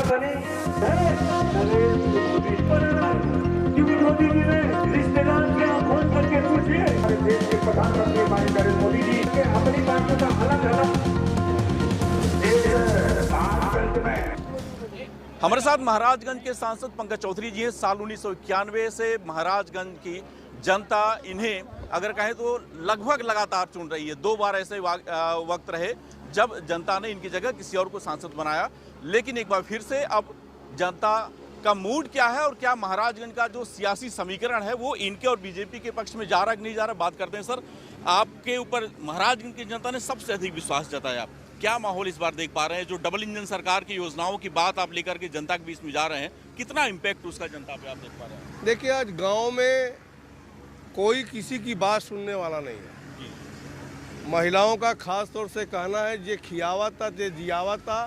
बने नरेंद्र मोदी क्योंकि मोदी जी ने रिश्तेदार क्या फोन करके पूछिए हमारे देश के प्रधानमंत्री हमारे नरेंद्र मोदी जी के अपनी पार्टियों का अलग अलग हमारे साथ महाराजगंज के सांसद पंकज चौधरी जी हैं। साल 1991 से महाराजगंज की जनता इन्हें अगर कहें तो लगभग लगातार चुन रही है। 2 बार ऐसे वक्त रहे जब जनता ने इनकी जगह किसी और को सांसद बनाया, लेकिन एक बार फिर से अब जनता का मूड क्या है और क्या महाराजगंज का जो सियासी समीकरण है वो इनके और बीजेपी के पक्ष में जा रहा कि नहीं जा रहा, बात करते हैं। सर, आपके ऊपर महाराजगंज की जनता ने सबसे अधिक विश्वास जताया, क्या माहौल इस बार देख पा रहे हैं? जो डबल इंजन सरकार की योजनाओं की बात आप लेकर के जनता के बीच में जा रहे हैं, कितना इम्पैक्ट उसका जनता पे आप देख पा रहे हैं? देखिए, आज गांव में कोई किसी की बात सुनने वाला नहीं है। महिलाओं का खास तौर से कहना है जे खियावा था जे जियावा था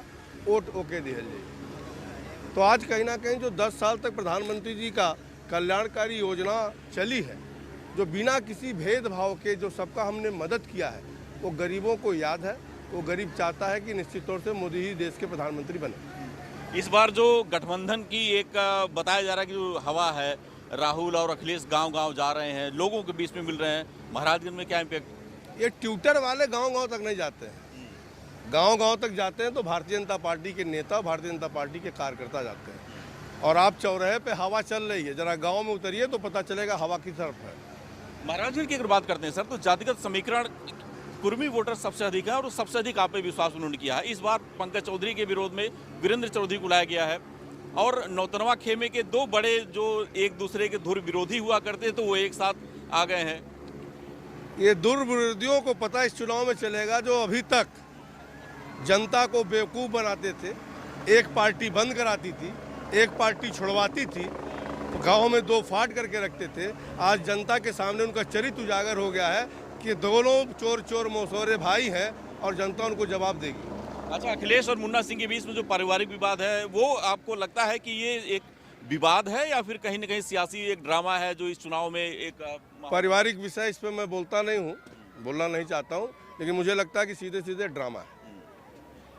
वोट ओके दिहल जाए। तो आज कहीं ना कहीं जो 10 साल तक प्रधानमंत्री जी का कल्याणकारी योजना चली है, जो बिना किसी भेदभाव के जो सबका हमने मदद किया है, वो गरीबों को याद है। वो गरीब चाहता है कि निश्चित तौर से मोदी ही देश के प्रधानमंत्री बने। इस बार जो गठबंधन की एक बताया जा रहा है कि जो हवा है, राहुल और अखिलेश गांव-गांव जा रहे हैं, लोगों के बीच में मिल रहे हैं, महाराजगंज में क्या इम्पैक्ट? ये ट्विटर वाले गांव-गांव तक नहीं जाते हैं। गांव-गांव तक जाते हैं तो भारतीय जनता पार्टी के नेता, भारतीय जनता पार्टी के कार्यकर्ता जाते हैं। और आप चौराहे पे हवा चल रही है, जरा गाँव में उतरिए तो पता चलेगा हवा किस तरफ है। महाराजगंज की अगर बात करते हैं सर, तो जातिगत समीकरण कुर्मी वोटर सबसे अधिक है और सबसे अधिक आप पे विश्वास उन्होंने किया है। इस बार पंकज चौधरी के विरोध में वीरेंद्र चौधरी को लाया गया है और नौतनवा खेमे के 2 बड़े जो एक दूसरे के धुर विरोधी हुआ करते तो वो एक साथ आ गए हैं। ये दुर्विरोधियों को पता इस चुनाव में चलेगा जो अभी तक जनता को बेवकूफ़ बनाते थे, एक पार्टी बंद कराती थी, एक पार्टी छुड़वाती थी, गाँव में 2 फाड़ करके रखते थे। आज जनता के सामने उनका चरित्र उजागर हो गया है कि दोनों चोर चोर मौसोरे भाई हैं और जनता उनको जवाब देगी। अच्छा, अखिलेश और मुन्ना सिंह के बीच में जो पारिवारिक विवाद है, वो आपको लगता है कि ये एक विवाद है या फिर कहीं ना कहीं सियासी एक ड्रामा है जो इस चुनाव में एक पारिवारिक विषय इस पर मैं बोलता नहीं हूँ, बोलना नहीं चाहता हूँ, लेकिन मुझे लगता है कि सीधे सीधे ड्रामा है।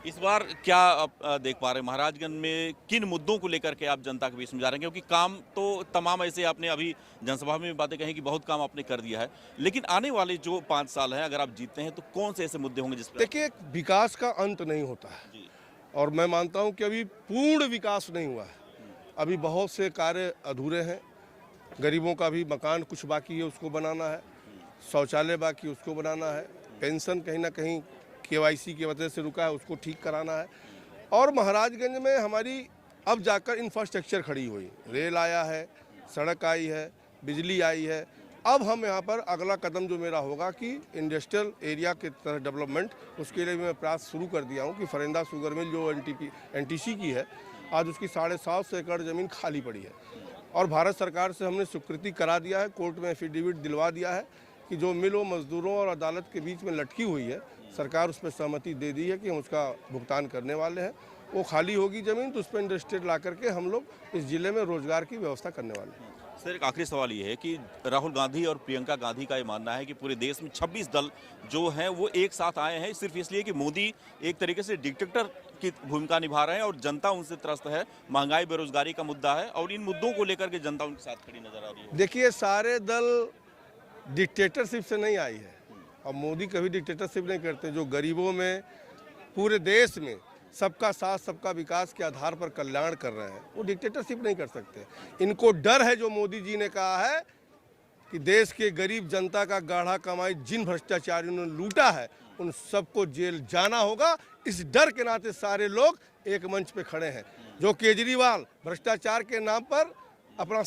इस बार क्या आप देख पा रहे हैं महाराजगंज में किन मुद्दों को लेकर के आप जनता के बीच में जा रहे हैं? क्योंकि काम तो तमाम ऐसे आपने अभी जनसभा में बातें कही कि बहुत काम आपने कर दिया है, लेकिन आने वाले जो 5 साल हैं अगर आप जीतते हैं तो कौन से ऐसे मुद्दे होंगे जिस पर? देखिए, विकास का अंत नहीं होता है और मैं मानता हूँ कि अभी पूर्ण विकास नहीं हुआ है। अभी बहुत से कार्य अधूरे हैं। गरीबों का भी मकान कुछ बाकी है, उसको बनाना है, शौचालय बाकी उसको बनाना है, पेंशन कहीं ना कहीं KYC की वजह से रुका है, उसको ठीक कराना है। और महाराजगंज में हमारी अब जाकर इंफ्रास्ट्रक्चर खड़ी हुई, रेल आया है, सड़क आई है, बिजली आई है। अब हम यहाँ पर अगला कदम जो मेरा होगा कि इंडस्ट्रियल एरिया के तरह डेवलपमेंट, उसके लिए मैं प्रयास शुरू कर दिया हूँ कि फरेंदा शुगर मिल जो NTC की है, आज उसकी 750 एकड़ ज़मीन खाली पड़ी है और भारत सरकार से हमने स्वीकृति करा दिया है, कोर्ट में एफिडेविट दिलवा दिया है कि जो मिलों, मजदूरों और अदालत के बीच में लटकी हुई है, सरकार उस पर सहमति दे दी है कि हम उसका भुगतान करने वाले हैं। वो खाली होगी ज़मीन तो उस पर इंडस्ट्री ला करके हम लोग इस ज़िले में रोजगार की व्यवस्था करने वाले हैं। सर, एक आखिरी सवाल ये है कि राहुल गांधी और प्रियंका गांधी का ये मानना है कि पूरे देश में 26 दल जो हैं वो एक साथ आए हैं सिर्फ इसलिए कि मोदी एक तरीके से डिक्टेटर की भूमिका निभा रहे हैं और जनता उनसे त्रस्त है। महंगाई, बेरोजगारी का मुद्दा है और इन मुद्दों को लेकर के जनता उनके साथ खड़ी नजर आ रही है। देखिए, सारे दल डिक्टेटरशिप से नहीं आई है और मोदी कभी डिक्टेटरशिप नहीं करते। जो गरीबों में पूरे देश में सबका साथ सबका विकास के आधार पर कल्याण कर रहे हैं, वो डिक्टेटरशिप नहीं कर सकते। इनको डर है, जो मोदी जी ने कहा है कि देश के गरीब जनता का गाढ़ा कमाई जिन भ्रष्टाचारियों ने लूटा है उन सबको जेल जाना होगा। इस डर के नाते सारे लोग एक मंच पे खड़े हैं। जो केजरीवाल भ्रष्टाचार के नाम पर अपना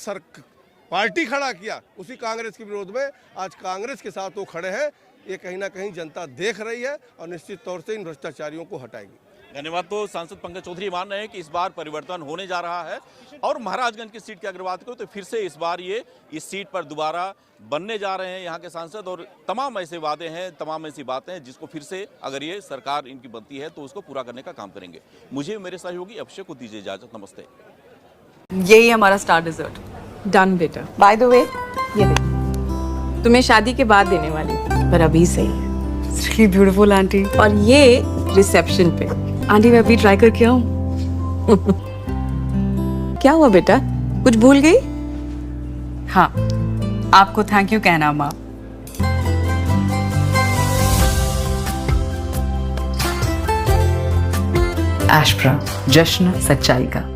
पार्टी खड़ा किया, उसी कांग्रेस के विरोध में आज कांग्रेस के साथ वो खड़े हैं। ये कहीं ना कहीं जनता देख रही है और निश्चित तौर से इन भ्रष्टाचारियों को हटाएगी। धन्यवाद। तो सांसद पंकज चौधरी मान रहे हैं कि इस बार परिवर्तन होने जा रहा है और महाराजगंज की सीट की अगर बात करो तो फिर से इस बार ये इस सीट पर दोबारा बनने जा रहे हैं यहाँ के सांसद और तमाम ऐसे वादे हैं, तमाम ऐसी बातें हैं जिसको फिर से अगर ये सरकार इनकी बनती है तो उसको पूरा करने का काम करेंगे। मुझे मेरे सहयोगी अभिषेक को दीजिए इजाजत। नमस्ते। यही हमारा स्टार डिजर्ट। डन बेटा। बाय द वे, ये देखो, तुम्हें शादी के बाद देने वाली, पर अभी सही है। It's really beautiful aunty. और ये रिसेप्शन पे। आंटी मैं अभी ट्राई करके आऊँ? क्या हुआ बेटा, कुछ भूल गई? हाँ, आपको थैंक यू कहना माँ। एशप्रा, जश्न सच्चाई का।